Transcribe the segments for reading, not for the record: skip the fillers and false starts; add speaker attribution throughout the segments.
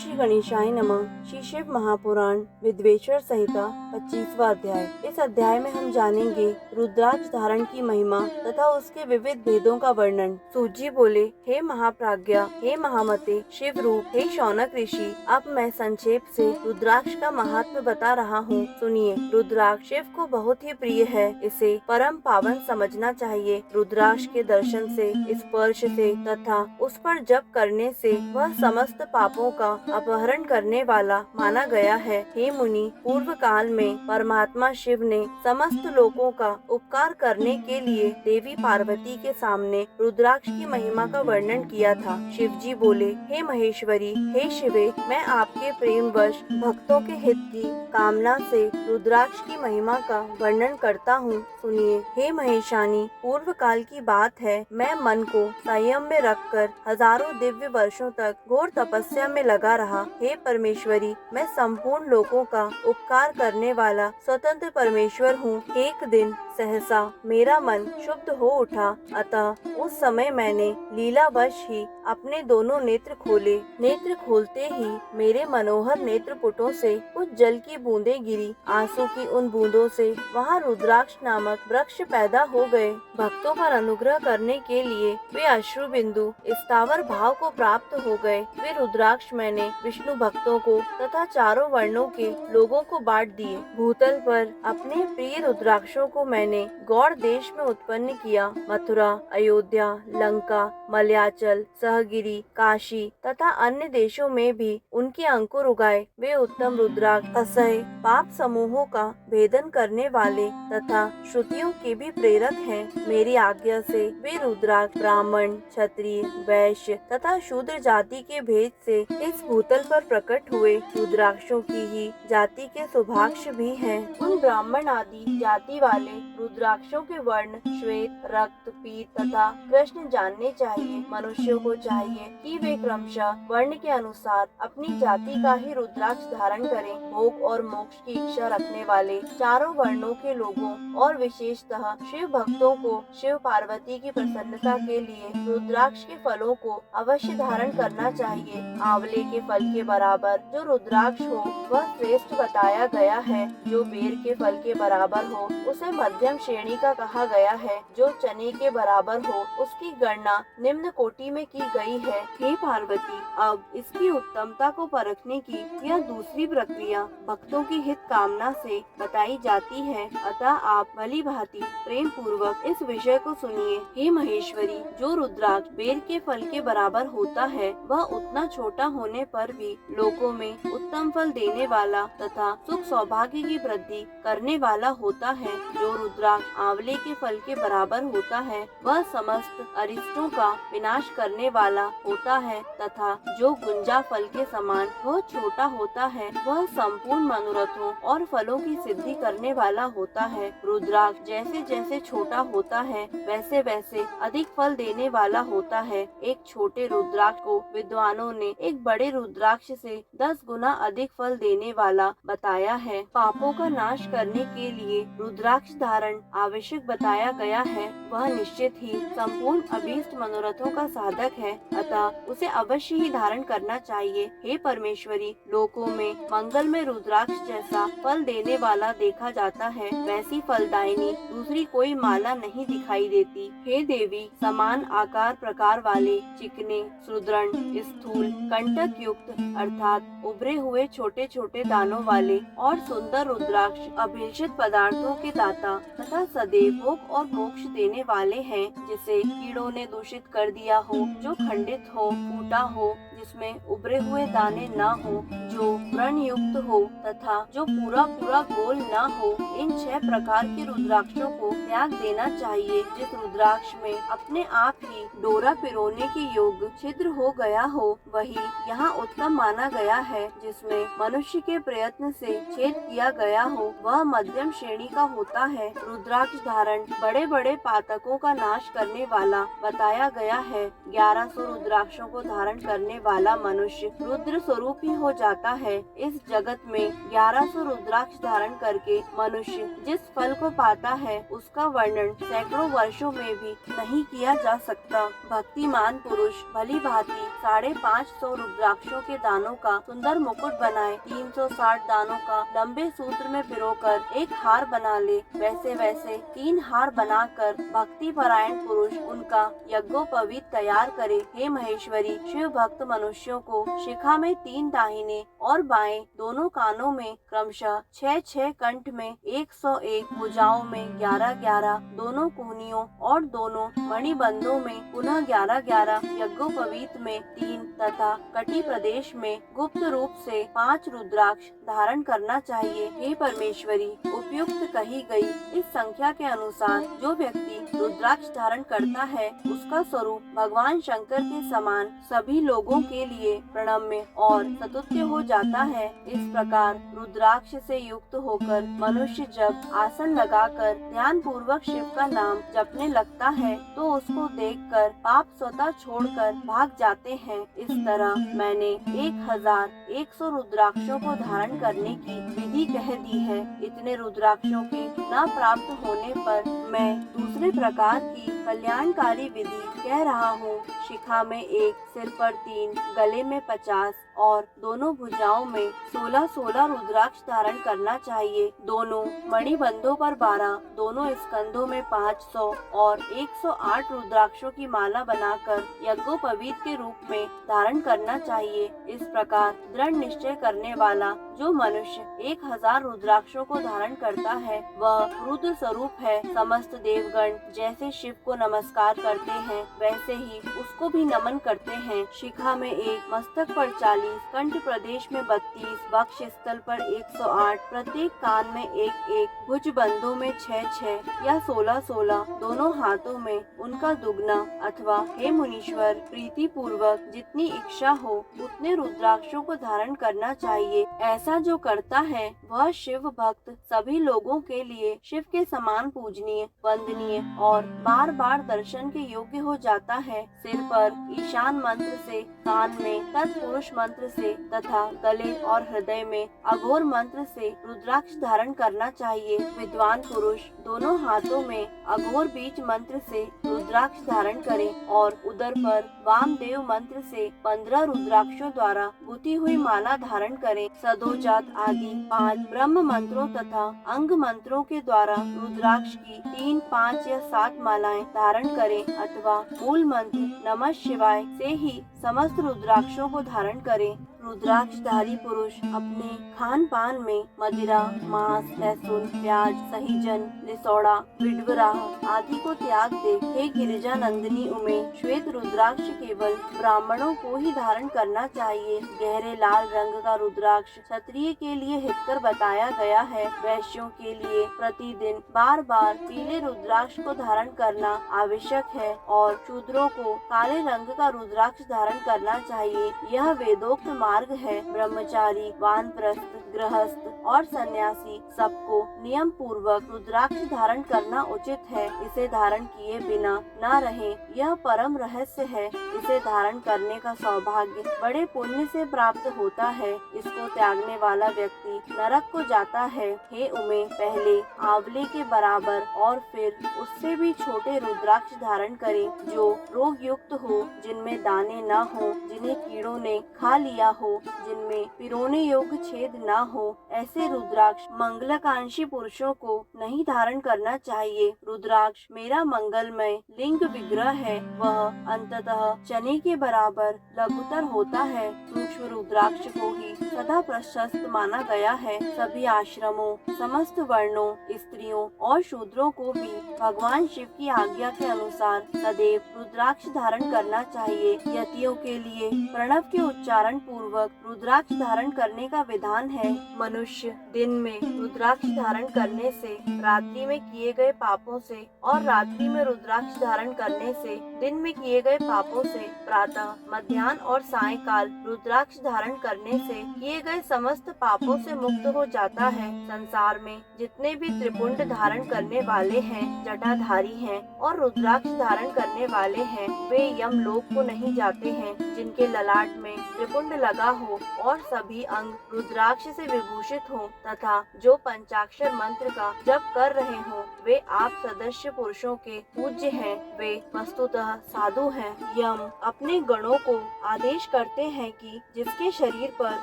Speaker 1: श्री गणेशाय नमः। श्री शिव महापुराण विद्वेश्वर संहिता 25वां अध्याय। इस अध्याय में हम जानेंगे रुद्राक्ष धारण की महिमा तथा उसके विविध भेदों का वर्णन। सूत जी बोले, हे महाप्राज्ञा, हे महामते, शिव रूप, हे शौनक ऋषि, अब मैं संक्षेप से रुद्राक्ष का महात्म्य बता रहा हूँ। सुनिए। रुद्राक्ष शिव को बहुत ही प्रिय है। इसे परम पावन समझना चाहिए। रुद्राक्ष के दर्शन से, स्पर्श से तथा उस पर जप करने से वह समस्त पापों का अपहरण करने वाला माना गया है। हे मुनि, पूर्व काल में परमात्मा शिव ने समस्त लोगों का उपकार करने के लिए देवी पार्वती के सामने रुद्राक्ष की महिमा का वर्णन किया था। शिव जी बोले, हे महेश्वरी, हे शिवे, मैं आपके प्रेम वश भक्तों के हित की कामना से रुद्राक्ष की महिमा का वर्णन करता हूँ। सुनिए। हे महेशानी, पूर्व काल की बात है। मैं मन को संयम में रखकर हजारों दिव्य वर्षों तक घोर तपस्या में लगा रहा। हे परमेश्वरी, मैं संपूर्ण लोगों का उपकार करने वाला स्वतंत्र परमेश्वर हूँ। एक दिन सहसा मेरा मन शुद्ध हो उठा, अतः उस समय मैंने लीलावश ही अपने दोनों नेत्र खोले। नेत्र खोलते ही मेरे मनोहर नेत्रपुटों से कुछ जल की बूंदें गिरी। आंसू की उन बूंदों से वहाँ रुद्राक्ष नामक वृक्ष पैदा हो गए। भक्तों पर अनुग्रह करने के लिए वे अश्रु बिंदु स्थावर भाव को प्राप्त हो गए। वे रुद्राक्ष मैंने विष्णु भक्तों को तथा चारों वर्णों के लोगों को बांट दिए। भूतल पर अपने प्रिय रुद्राक्षों को मैंने गौड़ देश में उत्पन्न किया। मथुरा, अयोध्या, लंका, मलयाचल, सहगिरी, काशी तथा अन्य देशों में भी उनके अंकुर उगाए। वे उत्तम रुद्राक्ष असह्य पाप समूहों का भेदन करने वाले तथा श्रुतियों के भी प्रेरक हैं। मेरी आज्ञा से वे रुद्राक्ष ब्राह्मण, क्षत्रिय, वैश्य तथा शूद्र जाति के भेद से इस भूतल पर प्रकट हुए। रुद्राक्षों की ही जाति के सुभाक्ष भी हैं। उन ब्राह्मण आदि जाति वाले रुद्राक्षों के वर्ण श्वेत, रक्त, पीत तथा कृष्ण जानने चाहिए। मनुष्यों को चाहिए कि वे क्रमशः वर्ण के अनुसार अपनी जाति का ही रुद्राक्ष धारण करें। भोग और मोक्ष की इच्छा रखने वाले चारों वर्णों के लोगों और विशेषतः शिव भक्तों को शिव पार्वती की प्रसन्नता के लिए रुद्राक्ष के फलों को अवश्य धारण करना चाहिए। आंवले के फल के बराबर जो रुद्राक्ष हो वह श्रेष्ठ बताया गया है। जो बेर के फल के बराबर हो उसे मध्यम श्रेणी का कहा गया है। जो चने के बराबर हो उसकी गणना निम्न कोटि में की गई है। हे पार्वती, अब इसकी उत्तमता को परखने की यह दूसरी प्रक्रिया भक्तों की हित कामना से बताई जाती है। अतः आप भली भांति प्रेम पूर्वक इस विषय को सुनिए। हे महेश्वरी, जो रुद्राक्ष बेर के फल के बराबर होता है वह उतना छोटा होने पर भी लोगों में उत्तम फल देने वाला तथा सुख सौभाग्य की वृद्धि करने वाला होता है। जो रुद्राक्ष आंवले के फल के बराबर होता है वह समस्त अरिष्टों का विनाश करने वाला होता है तथा जो गुंजा फल के समान बहुत छोटा होता है वह संपूर्ण मनोरथों और फलों की सिद्धि करने वाला होता है। रुद्राक्ष जैसे जैसे छोटा होता है वैसे वैसे अधिक फल देने वाला होता है। एक छोटे रुद्राक्ष को विद्वानों ने एक बड़े रुद्राक्ष से 10 गुना अधिक फल देने वाला बताया है। पापों का नाश करने के लिए रुद्राक्ष धारण आवश्यक बताया गया है। वह निश्चित ही संपूर्ण अभीष्ट मनोरथों का साधक है, अतः उसे अवश्य ही धारण करना चाहिए। हे परमेश्वरी, लोकों में मंगल में रुद्राक्ष जैसा फल देने वाला देखा जाता है वैसी फलदायिनी दूसरी कोई माला नहीं दिखाई देती। हे देवी, समान आकार प्रकार वाले चिकने, सुदृढ़, स्थूल, कंटक युक्त अर्थात उभरे हुए छोटे छोटे दानों वाले और सुंदर रुद्राक्ष अभिलषित पदार्थों के दाता तथा सदैव भोग और मोक्ष देने वाले हैं। जिसे कीड़ों ने दूषित कर दिया हो, जो खंडित हो, फूटा हो, जिसमें उभरे हुए दाने न हो, जो व्रण युक्त हो तथा जो पूरा पूरा गोल न हो, इन 6 प्रकार के रुद्राक्षों को त्याग देना चाहिए। जिस रुद्राक्ष में अपने आप ही डोरा पिरोने के योग छिद्र हो गया हो वही यहाँ उत्तम माना गया है। जिसमें मनुष्य के प्रयत्न से छेद किया गया हो वह मध्यम श्रेणी का होता है। रुद्राक्ष धारण बड़े बड़े पातकों का नाश करने वाला बताया गया है। 1100 रुद्राक्षों को धारण करने वाला मनुष्य रुद्र स्वरूप ही हो जाता है। इस जगत में 1100 रुद्राक्ष धारण करके मनुष्य जिस फल को पाता है उसका वर्णन सैकड़ों वर्षों में भी नहीं किया जा सकता। भक्तिमान पुरुष भली भांति 550 रुद्राक्षों के दानों का सुंदर मुकुट बनाए 360 दानों का लंबे सूत्र में पिरोकर एक हार बना ले, वैसे वैसे 3 हार बनाकर भक्ति परायण पुरुष उनका यज्ञोपवीत तैयार करे। हे महेश्वरी, शिव भक्त मनुष्यों को शिखा में 3 दाहिने और बाएं दोनों कानों में क्रमशः 6-6 कंठ में 101, भुजाओं में 11-11, दोनों कोहनियों और दोनों मणिबंधों में पुनः 11-11, यज्ञोपवीत में 3 तथा कटी प्रदेश में गुप्त रूप से 5 रुद्राक्ष धारण करना चाहिए। हे परमेश्वरी, उपयुक्त कही गई इस संख्या के अनुसार जो व्यक्ति रुद्राक्ष धारण करता है उसका स्वरूप भगवान शंकर के समान सभी लोगों के लिए प्रणम्य और स्तुत्य हो जाता है। इस प्रकार रुद्राक्ष से युक्त होकर मनुष्य जब आसन लगाकर ध्यान पूर्वक शिव का नाम जपने लगता है तो उसको देखकर पाप स्वतः छोड़कर भाग जाते हैं। इस तरह मैंने 1100 रुद्राक्षों को धारण करने की विधि कह दी है। इतने रुद्राक्षों के न प्राप्त होने पर मैं दूसरे प्रकार की कल्याणकारी विधि कह रहा हूँ। शिखा में 1, सिर पर 3, गले में 50 और दोनों भुजाओं में 16-16 रुद्राक्ष धारण करना चाहिए। दोनों मणिबंधों पर 12, दोनों स्कंधों में 500 और 108 रुद्राक्षों की माला बनाकर यज्ञोपवीत के रूप में धारण करना चाहिए। इस प्रकार दृढ़ निश्चय करने वाला जो मनुष्य 1000 रुद्राक्षों को धारण करता है वह रुद्र स्वरूप है। समस्त देवगण जैसे शिव को नमस्कार करते हैं वैसे ही उसको भी नमन करते हैं। शिखा में 1, मस्तक पर 40, कंठ प्रदेश में 32, वक्ष स्थल पर 108, प्रत्येक कान में 1-1, भुज बंधों में 6-6 या 16-16, दोनों हाथों में उनका दुगना अथवा हे मुनीश्वर प्रीति पूर्वक जितनी इच्छा हो उतने रुद्राक्षों को धारण करना चाहिए। ऐसा जो करता है वह शिव भक्त सभी लोगों के लिए शिव के समान पूजनीय, वंदनीय और बार बार दर्शन के योग्य हो जाता है। सिर पर ईशान मंत्र से, कान में तत्पुरुष मंत्र से तथा गले और हृदय में अघोर मंत्र से रुद्राक्ष धारण करना चाहिए। विद्वान पुरुष दोनों हाथों में अघोर बीज मंत्र से रुद्राक्ष धारण करें और उदर पर वामदेव मंत्र से 15 रुद्राक्षों द्वारा गुथी हुई माला धारण करें। सदोजात आदि 5 ब्रह्म मंत्रों तथा अंग मंत्रों के द्वारा रुद्राक्ष की 3, 5 या 7 मालाएं धारण करें अथवा मूल मंत्र नमः शिवाय से ही समस्त रुद्राक्षों को धारण करें। रुद्राक्षधारी पुरुष अपने खान पान में मदिरा, मांस, लहसुन, प्याज, सहीजन, लिसोड़ा, विडवराह आदि को त्याग दे। हे गिरिजा नंदिनी उमे, श्वेत रुद्राक्ष केवल ब्राह्मणों को ही धारण करना चाहिए। गहरे लाल रंग का रुद्राक्ष क्षत्रिय के लिए हितकर बताया गया है। वैश्यों के लिए प्रतिदिन बार बार पीले रुद्राक्ष को धारण करना आवश्यक है और शूद्रों को काले रंग का रुद्राक्ष धारण करना चाहिए। यह वेदोक्त मार्ग है। ब्रह्मचारी, वानप्रस्थ, गृहस्थ और सन्यासी सबको नियम पूर्वक रुद्राक्ष धारण करना उचित है। इसे धारण किए बिना न रहे यह परम रहस्य है। इसे धारण करने का सौभाग्य बड़े पुण्य से प्राप्त होता है। इसको त्यागने वाला व्यक्ति नरक को जाता है। हे उमे, पहले आंवले के बराबर और फिर उससे भी छोटे रुद्राक्ष धारण करें जो रोग युक्त हो, जिनमें दाने न हो, जिन्हें कीड़ों ने खा लिया हो, जिनमें पिरोने योग्य छेद न हो। ऐसे रुद्राक्ष मंगलाकांक्षी पुरुषों को नहीं धारण करना चाहिए। रुद्राक्ष मेरा मंगलमय लिंग विग्रह है। वह अंततः चने के बराबर लघुतर होता है। सूक्ष्म रुद्राक्ष को ही सदा प्रशस्त माना गया है। सभी आश्रमों, समस्त वर्णों, स्त्रियों और शूद्रों को भी भगवान शिव की आज्ञा के अनुसार सदैव रुद्राक्ष धारण करना चाहिए। यतियों के लिए प्रणव के उच्चारण पूर्वक रुद्राक्ष धारण करने का विधान है। मनुष्य दिन में रुद्राक्ष धारण करने से रात्रि में किए गए पापों से और रात्रि में रुद्राक्ष धारण करने से दिन में किए गए पापों से प्रातः, मध्याह्न और सायंकाल रुद्राक्ष धारण करने से किए गए समस्त पापों से मुक्त हो जाता है। संसार में जितने भी त्रिपुंड धारण करने वाले हैं, जटाधारी हैं और रुद्राक्ष धारण करने वाले हैं, वे यमलोक को नहीं जाते हैं। जिनके ललाट में त्रिपुंड लगा हो और सभी अंग रुद्राक्ष से विभूषित हो तथा जो पंचाक्षर मंत्र का जप कर रहे हो, वे आप सदस्य पुरुषों के पूज्य हैं। वे वस्तुतः साधु हैं। यम अपने गणों को आदेश करते हैं कि जिसके शरीर पर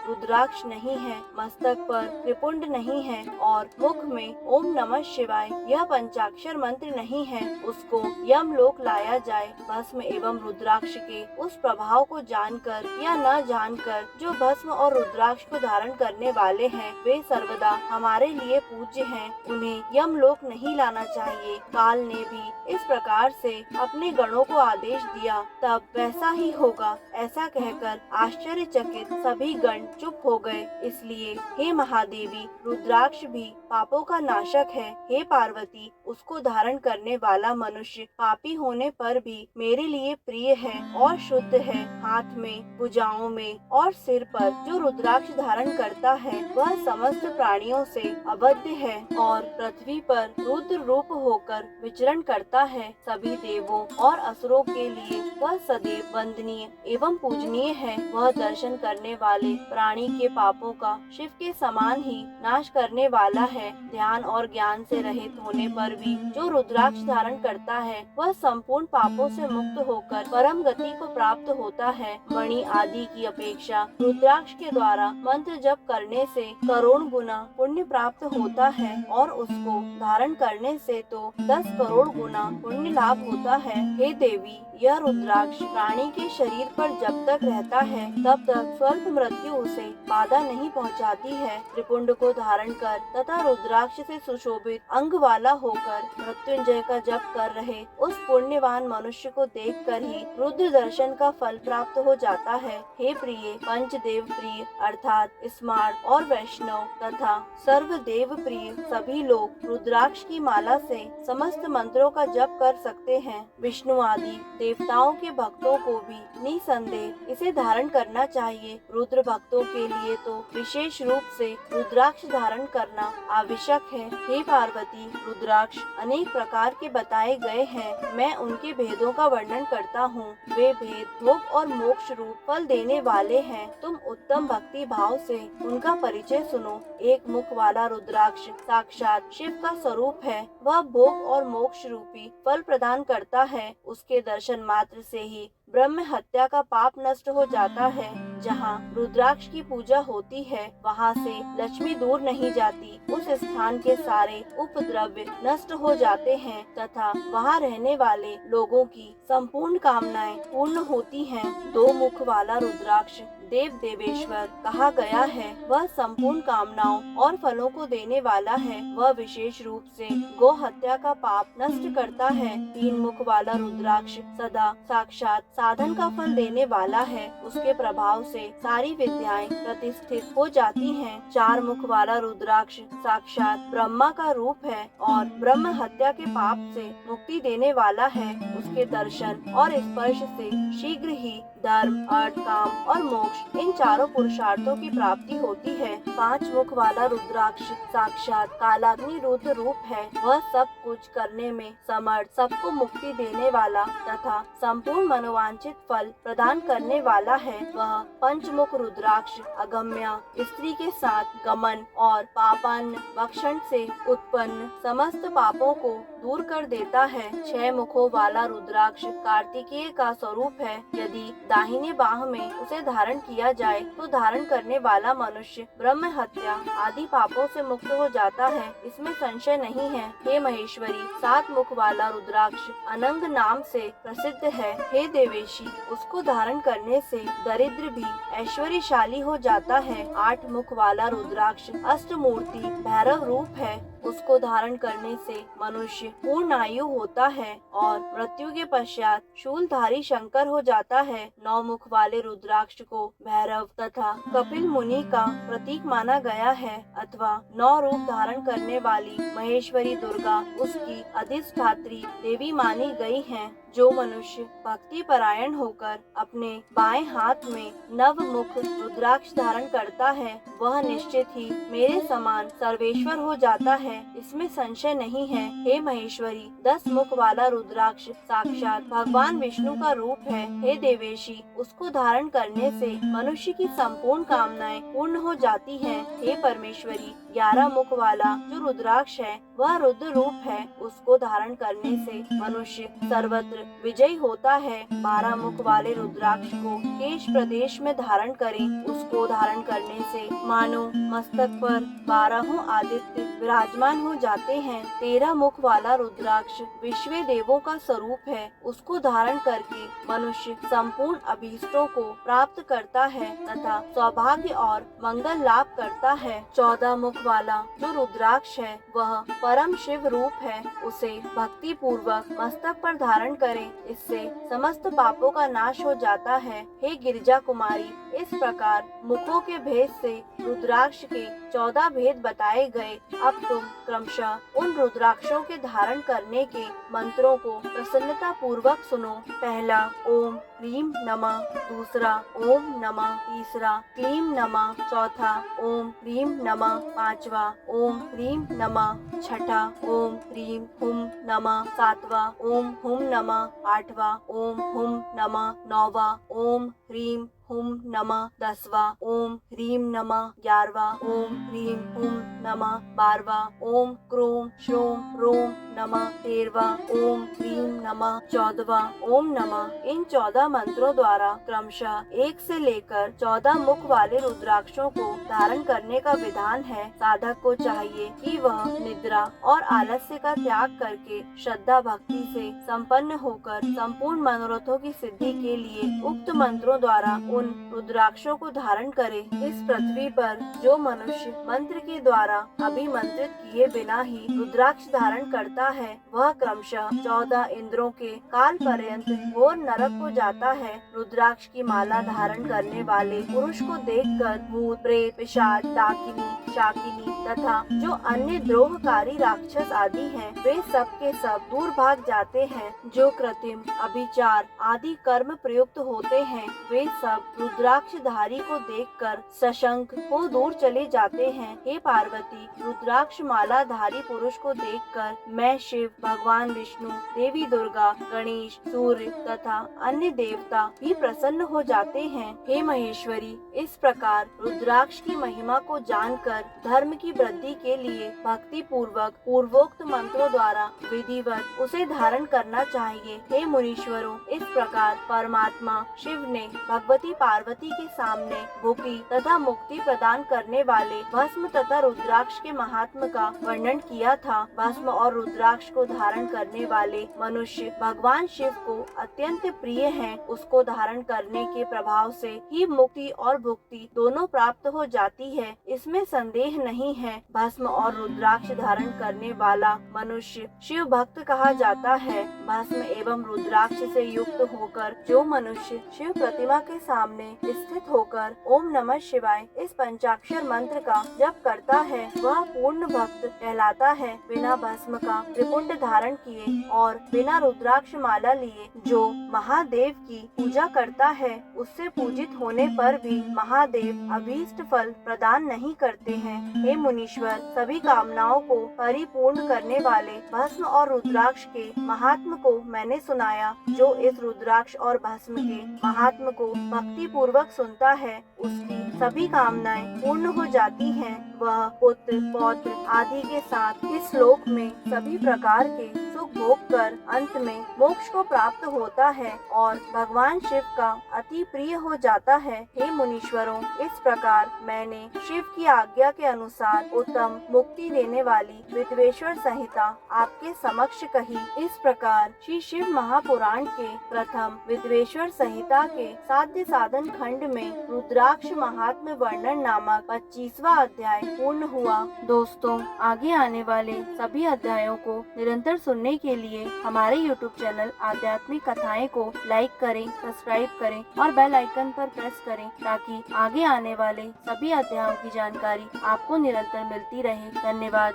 Speaker 1: रुद्राक्ष नहीं है, मस्तक पर त्रिपुंड नहीं है और मुख में ओम नमः शिवाय यह पंचाक्षर मंत्र नहीं है, उसको यमलोक लाया जाए। भस्म एवं रुद्राक्ष के उस प्रभाव को जानकर या न जानकर जो भस्म और रुद्राक्ष को धारण करने वाले हैं, वे सर्वदा हमारे लिए पूज्य हैं। उन्हें यमलोक नहीं लाना चाहिए। काल ने भी इस प्रकार से अपने गणों को आदेश दिया, तब वैसा ही होगा, ऐसा कहकर आश्चर्यचकित सभी गण चुप हो गए। इसलिए हे महादेवी, रुद्राक्ष भी पापों का नाशक है। हे पार्वती, उसको धारण करने वाला मनुष्य पापी होने पर भी मेरे लिए प्रिय है और शुद्ध है। हाथ में, भुजाओं में और सिर पर जो रुद्राक्ष धारण करता है, वह समस्त प्राणियों से अबद्ध है और पृथ्वी पर रुद्र रूप होकर विचरण करता है। सभी देवों और असुरों के लिए वह सदैव वंदनीय एवं पूजनीय है। वह दर्शन करने वाले प्राणी के पापों का शिव के समान ही नाश करने वाला है। ध्यान और ज्ञान से रहित होने पर भी जो रुद्राक्ष धारण करता है, वह संपूर्ण पापों से मुक्त होकर परम गति को प्राप्त होता है। मणि आदि की अपेक्षा रुद्राक्ष के द्वारा मंत्र जप करने से करोड़ गुना पुण्य प्राप्त होता है और उसको धारण करने से तो 10 करोड़ गुना पुण्य लाभ होता है। हे देवी, यह रुद्राक्ष प्राणी के शरीर पर जब तक रहता है, तब तक स्वल्प मृत्यु उसे बाधा नहीं पहुंचाती है। त्रिपुंड को धारण कर तथा रुद्राक्ष से सुशोभित अंग वाला होकर मृत्युंजय का जप कर रहे उस पुण्यवान मनुष्य को देखकर ही रुद्र दर्शन का फल प्राप्त हो जाता है। हे प्रिय, पंचदेव प्रिय अर्थात स्मार्त और वैष्णव तथा सर्वदेव प्रिय सभी लोग रुद्राक्ष की माला से समस्त मंत्रों का जप कर सकते हैं। विष्णु आदि देवताओं के भक्तों को भी निसंदेह इसे धारण करना चाहिए। रुद्र भक्तों के लिए तो विशेष रूप से रुद्राक्ष धारण करना आवश्यक है। हे पार्वती, रुद्राक्ष अनेक प्रकार के बताए गए हैं। मैं उनके भेदों का वर्णन करता हूँ। वे भेद भोग और मोक्ष रूप फल देने वाले हैं। तुम उत्तम भक्ति भाव से उनका परिचय सुनो। एक मुख वाला रुद्राक्ष साक्षात शिव का स्वरूप है। वह भोग और मोक्ष रूपी फल प्रदान करता है। उसके दर्शन मात्र से ही ब्रह्म हत्या का पाप नष्ट हो जाता है। जहाँ रुद्राक्ष की पूजा होती है, वहाँ से लक्ष्मी दूर नहीं जाती। उस स्थान के सारे उपद्रव्य नष्ट हो जाते हैं तथा वहाँ रहने वाले लोगों की संपूर्ण कामनाएं पूर्ण होती हैं। 2 मुख वाला रुद्राक्ष देव देवेश्वर कहा गया है। वह संपूर्ण कामनाओं और फलों को देने वाला है। वह विशेष रूप से गो हत्या का पाप नष्ट करता है। 3 मुख वाला रुद्राक्ष सदा साक्षात साधन का फल देने वाला है। उसके प्रभाव से सारी विद्याएं प्रतिष्ठित हो जाती हैं। 4 मुख वाला रुद्राक्ष साक्षात ब्रह्मा का रूप है और ब्रह्म हत्या के पाप से मुक्ति देने वाला है। उसके दर्शन और स्पर्श से शीघ्र ही धर्म, अर्थ, काम और मोक्ष इन चारों पुरुषार्थों की प्राप्ति होती है। 5 मुख वाला रुद्राक्ष साक्षात कालाग्नि रुद्र रूप है। वह सब कुछ करने में समर्थ, सबको मुक्ति देने वाला तथा संपूर्ण मनोवांछित फल प्रदान करने वाला है। वह पंचमुख रुद्राक्ष अगम्या स्त्री के साथ गमन और पापान भक्षण से उत्पन्न समस्त पापों को दूर कर देता है। 6 मुखों वाला रुद्राक्ष कार्तिकेय का स्वरूप है। यदि दाहिने बाह में उसे धारण किया जाए तो धारण करने वाला मनुष्य ब्रह्म हत्या आदि पापों से मुक्त हो जाता है, इसमें संशय नहीं है। हे महेश्वरी, 7 मुख वाला रुद्राक्ष अनंग नाम से प्रसिद्ध है। हे देवेशी, उसको धारण करने से दरिद्र भी ऐश्वर्यशाली हो जाता है। 8 मुख वाला रुद्राक्ष अष्टमूर्ति भैरव रूप है। उसको धारण करने से मनुष्य पूर्ण आयु होता है और मृत्यु के पश्चात शूलधारी शंकर हो जाता है। 9 मुख वाले रुद्राक्ष को भैरव तथा कपिल मुनि का प्रतीक माना गया है अथवा 9 रूप धारण करने वाली महेश्वरी दुर्गा उसकी अधिष्ठात्री देवी मानी गई हैं। जो मनुष्य भक्ति परायण होकर अपने बाएं हाथ में नवमुख रुद्राक्ष धारण करता है वह निश्चित ही मेरे समान सर्वेश्वर हो जाता है, इसमें संशय नहीं है। हे महेश्वरी, 10 मुख वाला रुद्राक्ष साक्षात भगवान विष्णु का रूप है। हे देवेशी, उसको धारण करने से मनुष्य की संपूर्ण कामनाएं पूर्ण हो जाती हैं। हे परमेश्वरी, 11 मुख वाला जो रुद्राक्ष है वह रुद्र रूप है, उसको धारण करने से मनुष्य सर्वत्र विजयी होता है। 12 मुख वाले रुद्राक्ष को केश प्रदेश में धारण करें, उसको धारण करने से मानो मस्तक पर 12 आदित्य विराजमान हो जाते हैं। 13 मुख वाला रुद्राक्ष विश्व देवों का स्वरूप है, उसको धारण करके मनुष्य संपूर्ण अभीष्टों को प्राप्त करता है तथा सौभाग्य और मंगल लाभ करता है। 14 मुख वाला जो रुद्राक्ष है वह परम शिव रूप है, उसे भक्ति पूर्वक मस्तक पर धारण करें, इससे समस्त पापों का नाश हो जाता है। हे गिरिजा कुमारी, इस प्रकार मुखों के भेद से रुद्राक्ष के 14 भेद बताए गए। अब तुम क्रमशः उन रुद्राक्षों के धारण करने के मंत्रों को प्रसन्नता पूर्वक सुनो। पहला ओम ह्रीम नमः, दूसरा ओम नमः, तीसरा क्लीम नमः, चौथा ओम ह्रीम नमः, पांचवा ओम ह्रीम नमः, छठा ओम ह्रीम हुम नमः, सातवां ओम हुम नमः, आठवां ओम हुम नमः, नौवां ओम ह्रीम हुम नमः, 10वां ओम ह्रीम नमः, 11वां ओम ह्रीम हुम नमः, 12वां ओम क्रोम श्रोम रोम नमः, 13वां ओम ह्रीम नमः, 14वां ओम नमः। इन 14 मंत्रों द्वारा क्रमशः 1 से लेकर 14 मुख वाले रुद्राक्षों को धारण करने का विधान है। साधक को चाहिए कि वह निद्रा और आलस्य का त्याग करके श्रद्धा भक्ति से संपन्न होकर संपूर्ण मनोरथों की सिद्धि के लिए उक्त मंत्रों द्वारा उन रुद्राक्षों को धारण करे। इस पृथ्वी पर जो मनुष्य मंत्र के द्वारा अभिमंत्रित किए बिना ही रुद्राक्ष धारण करता है वह क्रमशः 14 इंद्रों के काल पर्यंत घोर नरक को जाता है। रुद्राक्ष की माला धारण करने वाले पुरुष को देखकर भूत प्रेत पिशाच डाकिनी शाकिनी तथा जो अन्य द्रोहकारी राक्षस आदि हैं वे सब के सब दूर भाग जाते हैं। जो कृत्रिम अभिचार आदि कर्म प्रयुक्त होते हैं वे सब रुद्राक्षधारी को देखकर सशंक हो दूर चले जाते हैं। हे पार्वती, रुद्राक्ष मालाधारी पुरुष को देखकर मैं शिव, भगवान विष्णु, देवी दुर्गा, गणेश, सूर्य तथा अन्य देवता भी प्रसन्न हो जाते हैं। हे महेश्वरी, इस प्रकार रुद्राक्ष की महिमा को जानकर धर्म की वृद्धि के लिए भक्ति पूर्वक पूर्वोक्त मंत्रों द्वारा विधिवत उसे धारण करना चाहिए। हे मुनीश्वरों, इस प्रकार परमात्मा शिव ने भगवती पार्वती के सामने भुक्ति तथा मुक्ति प्रदान करने वाले भस्म तथा रुद्राक्ष के महात्म का वर्णन किया था। भस्म और रुद्राक्ष को धारण करने वाले मनुष्य भगवान शिव को अत्यंत प्रिय हैं। उसको धारण करने के प्रभाव से ही मुक्ति और भुक्ति दोनों प्राप्त हो जाती है, इसमें संदेह नहीं है। भस्म और रुद्राक्ष धारण करने वाला मनुष्य शिव भक्त कहा जाता है। भस्म एवं रुद्राक्ष से युक्त होकर जो मनुष्य शिव प्रतिमा के सामने स्थित होकर ओम नमः शिवाय इस पंचाक्षर मंत्र का जप करता है वह पूर्ण भक्त कहलाता है। बिना भस्म का त्रिपुंड धारण किए और बिना रुद्राक्ष माला लिए जो महादेव की पूजा करता है उससे पूजित होने पर भी महादेव अभीष्ट फल प्रदान नहीं करते हैं। हे मुनीश्वर, सभी कामनाओं को परिपूर्ण करने वाले भस्म और रुद्राक्ष के महात्म को मैंने सुनाया। जो इस रुद्राक्ष और भस्म के महात्म को भक्ति पूर्वक सुनता है उसकी सभी कामनाएं पूर्ण हो जाती हैं। वह पुत्र पौत्र आदि के साथ इस लोक में सभी प्रकार के सुख भोग कर अंत में मोक्ष को प्राप्त होता है और भगवान शिव का अति प्रिय हो जाता है। हे मुनीश्वरों, इस प्रकार मैंने शिव की आज्ञा के अनुसार उत्तम मुक्ति देने वाली विद्वेश्वर संहिता आपके समक्ष कही। इस प्रकार श्री शिव महापुराण के प्रथम विद्वेश्वर संहिता के साध्य साधन खंड में रुद्राक्ष महात्म्य वर्णन नामक 25वां अध्याय पूर्ण हुआ। दोस्तों, आगे आने वाले सभी अध्यायों को निरंतर सुनने के लिए हमारे YouTube चैनल आध्यात्मिक कथाएं को लाइक करें, सब्सक्राइब करें और बेल आइकन पर प्रेस करें ताकि आगे आने वाले सभी अध्यायों की जानकारी आपको निरंतर मिलती रहे। धन्यवाद।